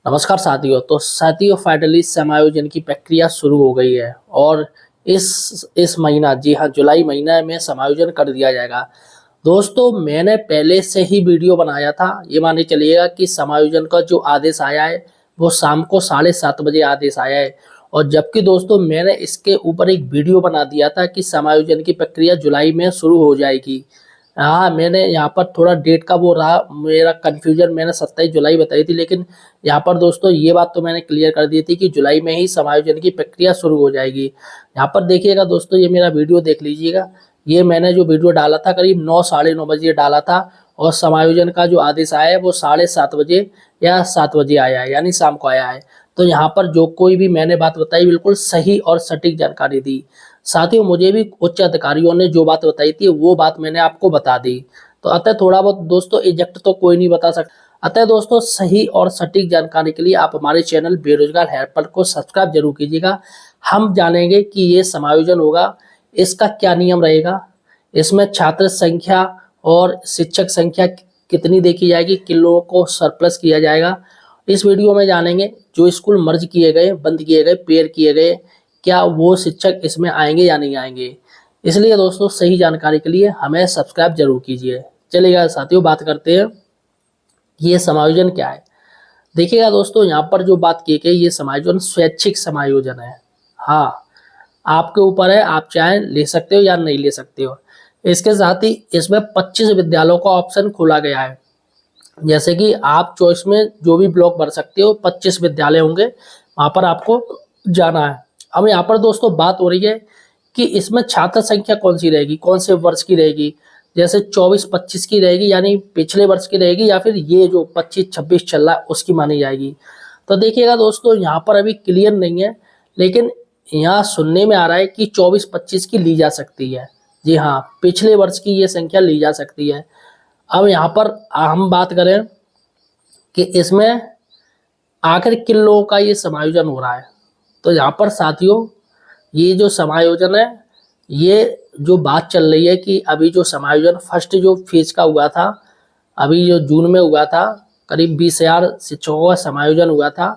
नमस्कार साथियों। तो साथियों फाइनली समायोजन की प्रक्रिया शुरू हो गई है और इस महीना, जी हाँ, जुलाई महीने में समायोजन कर दिया जाएगा। दोस्तों मैंने पहले से ही वीडियो बनाया था। ये माने चलिएगा कि समायोजन का जो आदेश आया है वो शाम को 7:30 बजे आदेश आया है। और जबकि दोस्तों मैंने इसके ऊपर एक वीडियो बना दिया था कि समायोजन की प्रक्रिया जुलाई में शुरू हो जाएगी। हाँ, मैंने यहाँ पर थोड़ा डेट का वो रहा मेरा कन्फ्यूजन। मैंने 27 जुलाई बताई थी, लेकिन यहाँ पर दोस्तों ये बात तो मैंने क्लियर कर दी थी कि जुलाई में ही समायोजन की प्रक्रिया शुरू हो जाएगी। यहाँ पर देखिएगा दोस्तों, ये मेरा वीडियो देख लीजिएगा। ये मैंने जो वीडियो डाला था करीब 9 साढ़े 9 बजे डाला था और समायोजन का जो आदेश आया है वो 7:30 बजे या 7 बजे आया है, यानी शाम को आया है। तो यहाँ पर जो कोई भी मैंने बात बताई बिल्कुल सही और सटीक जानकारी दी। साथियों मुझे भी उच्च अधिकारियों ने जो बात बताई थी वो बात मैंने आपको बता दी। तो अतः थोड़ा बहुत दोस्तों एग्जैक्ट तो कोई नहीं बता सकता। अतः दोस्तों सही और सटीक जानकारी के लिए आप हमारे चैनल बेरोजगार हेल्पर को सब्सक्राइब जरूर कीजिएगा। हम जानेंगे कि ये समायोजन होगा, इसका क्या नियम रहेगा, इसमें छात्र संख्या और शिक्षक संख्या कितनी देखी जाएगी, किन लोगों को सरप्लस किया जाएगा। इस वीडियो में जानेंगे जो स्कूल मर्ज किए गए, बंद किए गए, पेयर किए गए, क्या वो शिक्षक इसमें आएंगे या नहीं आएंगे। इसलिए दोस्तों सही जानकारी के लिए हमें सब्सक्राइब जरूर कीजिए। चलिएगा साथियों, बात करते हैं ये समायोजन क्या है। देखिएगा दोस्तों, यहाँ पर जो बात की गई ये समायोजन स्वैच्छिक समायोजन है। हाँ, आपके ऊपर है, आप चाहें ले सकते हो या नहीं ले सकते हो। इसके साथ ही इसमें 25 विद्यालयों का ऑप्शन खोला गया है। जैसे कि आप चॉइस में जो भी ब्लॉक भर सकते हो, 25 विद्यालय होंगे, वहां पर आपको जाना है। अब यहाँ पर दोस्तों बात हो रही है कि इसमें छात्र संख्या कौन सी रहेगी, कौन से वर्ष की रहेगी। जैसे 24-25 की रहेगी, यानी पिछले वर्ष की रहेगी, या फिर ये जो 25-26 चल रहा है उसकी मानी जाएगी। तो देखिएगा दोस्तों, यहाँ पर अभी क्लियर नहीं है, लेकिन यहाँ सुनने में आ रहा है कि 24-25 की ली जा सकती है। जी हाँ, पिछले वर्ष की ये संख्या ली जा सकती है। अब यहाँ पर हम बात करें कि इसमें आखिर किन लोगों का ये समायोजन हो रहा है। तो यहाँ पर साथियों ये जो समायोजन है, ये जो बात चल रही है कि अभी जो समायोजन फर्स्ट जो फेज का हुआ था, अभी जो जून में हुआ था, करीब 20,000 शिक्षकों का समायोजन हुआ था।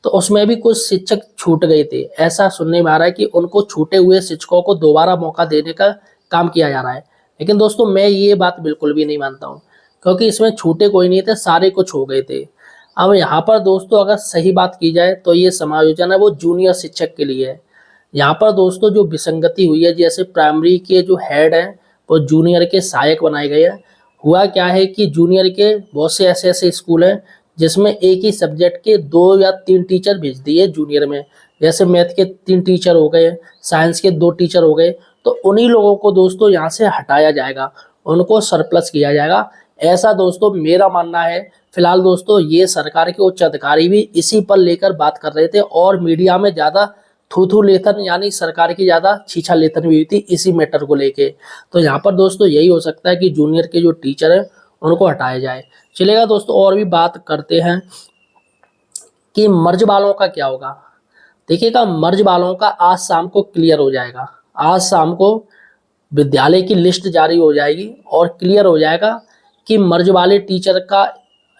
तो उसमें भी कुछ शिक्षक छूट गए थे। ऐसा सुनने में आ रहा है कि उनको छूटे हुए शिक्षकों को दोबारा मौका देने का काम किया जा रहा है। लेकिन दोस्तों मैं ये बात बिल्कुल भी नहीं मानता हूँ, क्योंकि इसमें छूटे कोई नहीं थे, सारे कुछ हो गए थे। अब यहाँ पर दोस्तों अगर सही बात की जाए तो ये समायोजन है वो जूनियर शिक्षक के लिए है। यहाँ पर दोस्तों जो विसंगति हुई है, जैसे प्राइमरी के जो हेड हैं वो जूनियर के सहायक बनाए गए हैं। हुआ क्या है कि जूनियर के बहुत से ऐसे ऐसे स्कूल हैं जिसमें एक ही सब्जेक्ट के 2 या 3 टीचर भेज दिए जूनियर में। जैसे मैथ के 3 टीचर हो गए, साइंस के 2 टीचर हो गए। तो उन्हीं लोगों को दोस्तों यहाँ से हटाया जाएगा, उनको सरप्लस किया जाएगा, ऐसा दोस्तों मेरा मानना है। फिलहाल दोस्तों ये सरकार के उच्च अधिकारी भी इसी पर लेकर बात कर रहे थे और मीडिया में ज़्यादा थू लेथन, यानी सरकार की ज़्यादा छीछा लेथन भी हुई थी इसी मैटर को लेके। तो यहाँ पर दोस्तों यही हो सकता है कि जूनियर के जो टीचर हैं उनको हटाया जाए। चलेगा दोस्तों, और भी बात करते हैं कि मर्ज वालों का क्या होगा। देखिएगा, मर्ज वालों का आज शाम को क्लियर हो जाएगा। आज शाम को विद्यालय की लिस्ट जारी हो जाएगी और क्लियर हो जाएगा कि मर्ज वाले टीचर का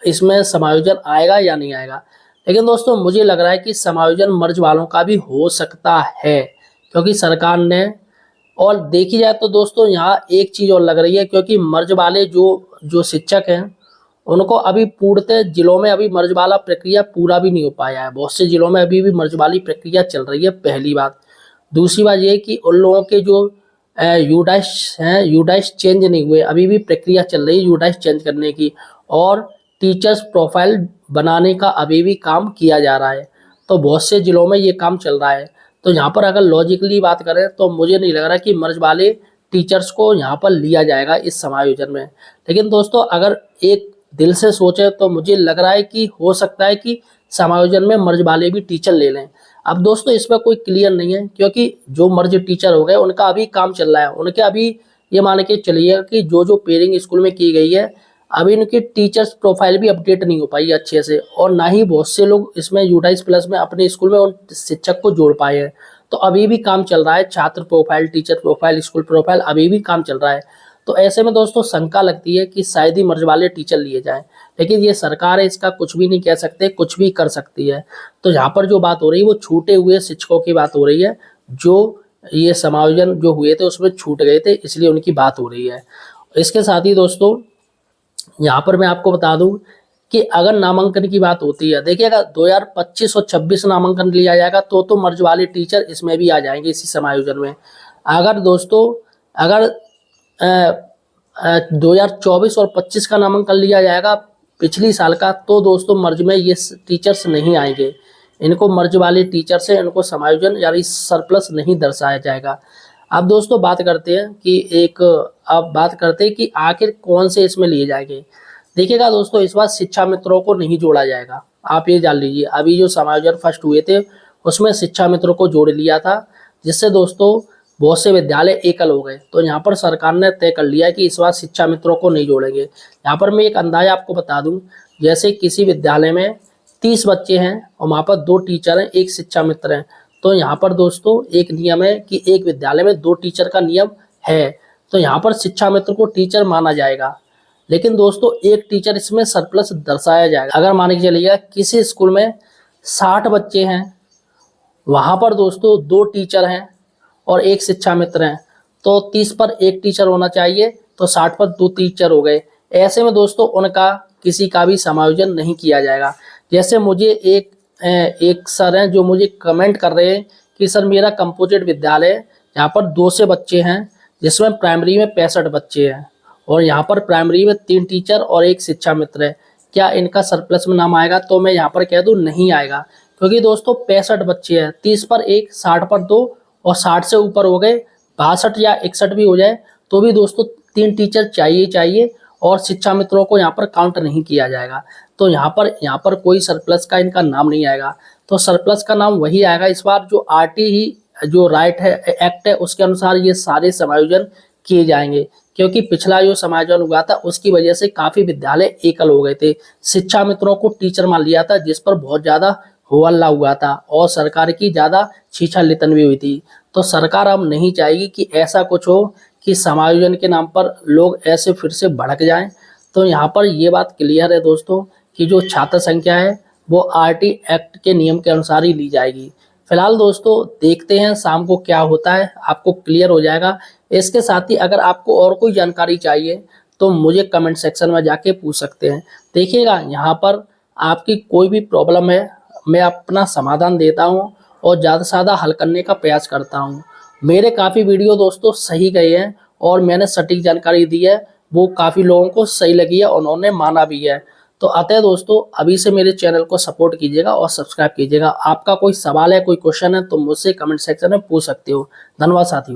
इसमें समायोजन आएगा या नहीं आएगा। लेकिन दोस्तों मुझे लग रहा है कि समायोजन मर्ज वालों का भी हो सकता है, क्योंकि सरकार ने, और देखी जाए तो दोस्तों यहाँ एक चीज़ और लग रही है, क्योंकि मर्ज वाले जो शिक्षक हैं उनको अभी पूर्णतः जिलों में अभी मर्ज वाला प्रक्रिया पूरा भी नहीं हो पाया है। बहुत से जिलों में अभी भी मर्ज वाली प्रक्रिया चल रही है, पहली बात। दूसरी बात ये कि उन लोगों के जो यूडाइस हैं, यूडाइस चेंज नहीं हुए, अभी भी प्रक्रिया चल रही है यूडाइस चेंज करने की, और टीचर्स प्रोफाइल बनाने का अभी भी काम किया जा रहा है। तो बहुत से जिलों में ये काम चल रहा है। तो यहाँ पर अगर लॉजिकली बात करें तो मुझे नहीं लग रहा कि मर्ज वाले टीचर्स को यहाँ पर लिया जाएगा इस समायोजन में। लेकिन दोस्तों अगर एक दिल से सोचे तो मुझे लग रहा है कि हो सकता है कि समायोजन में मर्ज वाले भी टीचर ले लें। अब दोस्तों इसमें कोई क्लियर नहीं है, क्योंकि जो मर्ज टीचर हो गए उनका अभी काम चल रहा है। उनके अभी ये मान के चलिएगा कि जो पेयरिंग स्कूल में की गई है, अभी उनकी टीचर्स प्रोफाइल भी अपडेट नहीं हो पाई अच्छे से, और ना ही बहुत से लोग इसमें यूटाइस प्लस में अपने स्कूल में उन शिक्षक को जोड़ पाए हैं। तो अभी भी काम चल रहा है, छात्र profile, teacher profile, school profile अभी भी काम चल रहा है। तो ऐसे में दोस्तों शंका लगती है कि शायद ही मर्ज वाले टीचर लिए जाएं। लेकिन ये सरकार है, इसका कुछ भी नहीं कह सकते, कुछ भी कर सकती है। तो यहाँ पर जो बात हो रही है वो छूटे हुए शिक्षकों की बात हो रही है, जो ये समायोजन जो हुए थे उसमें छूट गए थे, इसलिए उनकी बात हो रही है। इसके साथ ही दोस्तों यहाँ पर मैं आपको बता दूं कि अगर नामांकन की बात होती है, देखिएगा 2025 और 26 नामांकन लिया जाएगा तो मर्ज वाले टीचर इसमें भी आ जाएंगे इसी समायोजन में। अगर दोस्तों अगर 2024 और 25 का नामांकन लिया जाएगा पिछली साल का, तो दोस्तों मर्ज में ये टीचर्स नहीं आएंगे, इनको मर्ज वाले टीचर से इनको समायोजन यानी सरप्लस नहीं दर्शाया जाएगा। अब दोस्तों बात करते हैं कि आखिर कौन से इसमें लिए जाएंगे। देखिएगा दोस्तों, इस बार शिक्षा मित्रों को नहीं जोड़ा जाएगा, आप ये जान लीजिए। अभी जो समायोजन फर्स्ट हुए थे उसमें शिक्षा मित्रों को जोड़ लिया था, जिससे दोस्तों बहुत से विद्यालय एकल हो गए। तो यहाँ पर सरकार ने तय कर लिया है कि इस बार शिक्षा मित्रों को नहीं जोड़ेंगे। यहाँ पर मैं एक अंदाजा आपको बता दूं, जैसे किसी विद्यालय में 30 बच्चे हैं और वहाँ पर 2 टीचर हैं, 1 शिक्षा मित्र हैं, तो यहाँ पर दोस्तों एक नियम है कि एक विद्यालय में 2 टीचर का नियम है, तो यहाँ पर शिक्षा मित्र को टीचर माना जाएगा। लेकिन दोस्तों एक टीचर इसमें सरप्लस दर्शाया जाएगा। अगर मान के चलिएगा किसी स्कूल में 60 बच्चे हैं, वहाँ पर दोस्तों 2 टीचर हैं और 1 शिक्षा मित्र हैं, तो 30 पर 1 टीचर होना चाहिए, तो 60 पर 2 टीचर हो गए। ऐसे में दोस्तों उनका किसी का भी समायोजन नहीं किया जाएगा। जैसे मुझे एक सर हैं जो मुझे कमेंट कर रहे हैं कि सर मेरा कंपोजिट विद्यालय यहाँ पर 2 से बच्चे हैं, जिसमें प्राइमरी में 65 बच्चे हैं और यहाँ पर प्राइमरी में 3 टीचर और 1 शिक्षा मित्र है, क्या इनका सरप्लस में नाम आएगा? तो मैं यहाँ पर कह दूँ नहीं आएगा, क्योंकि दोस्तों 65 बच्चे हैं, 30 पर 1, 60 पर 2 और 60 से ऊपर हो गए 62 या 61 भी हो जाए तो भी दोस्तों 3 टीचर चाहिए और शिक्षा मित्रों को यहाँ पर काउंट नहीं किया जाएगा। तो यहाँ पर कोई सरप्लस का इनका नाम नहीं आएगा। तो सरप्लस का नाम वही आएगा इस बार जो RT जो राइट है एक्ट है उसके अनुसार ये सारे समायोजन किए जाएंगे, क्योंकि पिछला जो समायोजन हुआ था उसकी वजह से काफी विद्यालय एकल हो गए थे, शिक्षा मित्रों को टीचर मान लिया था, जिस पर बहुत ज्यादा हो हल्ला हुआ था और सरकार की ज्यादा छीछा-लितन भी हुई थी। तो सरकार अब नहीं चाहेगी कि ऐसा कुछ हो कि समायोजन के नाम पर लोग ऐसे फिर से भड़क जाएं। तो यहाँ पर ये बात क्लियर है दोस्तों कि जो छात्र संख्या है वो RT एक्ट के नियम के अनुसार ही ली जाएगी। फिलहाल दोस्तों देखते हैं शाम को क्या होता है, आपको क्लियर हो जाएगा। इसके साथ ही अगर आपको और कोई जानकारी चाहिए तो मुझे कमेंट सेक्शन में जाके पूछ सकते हैं। देखिएगा यहाँ पर आपकी कोई भी प्रॉब्लम है मैं अपना समाधान देता हूँ और ज़्यादा से ज़्यादा हल करने का प्रयास करता हूँ। मेरे काफ़ी वीडियो दोस्तों सही गए हैं और मैंने सटीक जानकारी दी है, वो काफ़ी लोगों को सही लगी है, उन्होंने माना भी है। तो अतः दोस्तों अभी से मेरे चैनल को सपोर्ट कीजिएगा और सब्सक्राइब कीजिएगा। आपका कोई सवाल है, कोई क्वेश्चन है तो मुझसे कमेंट सेक्शन में पूछ सकते हो। धन्यवाद साथियों।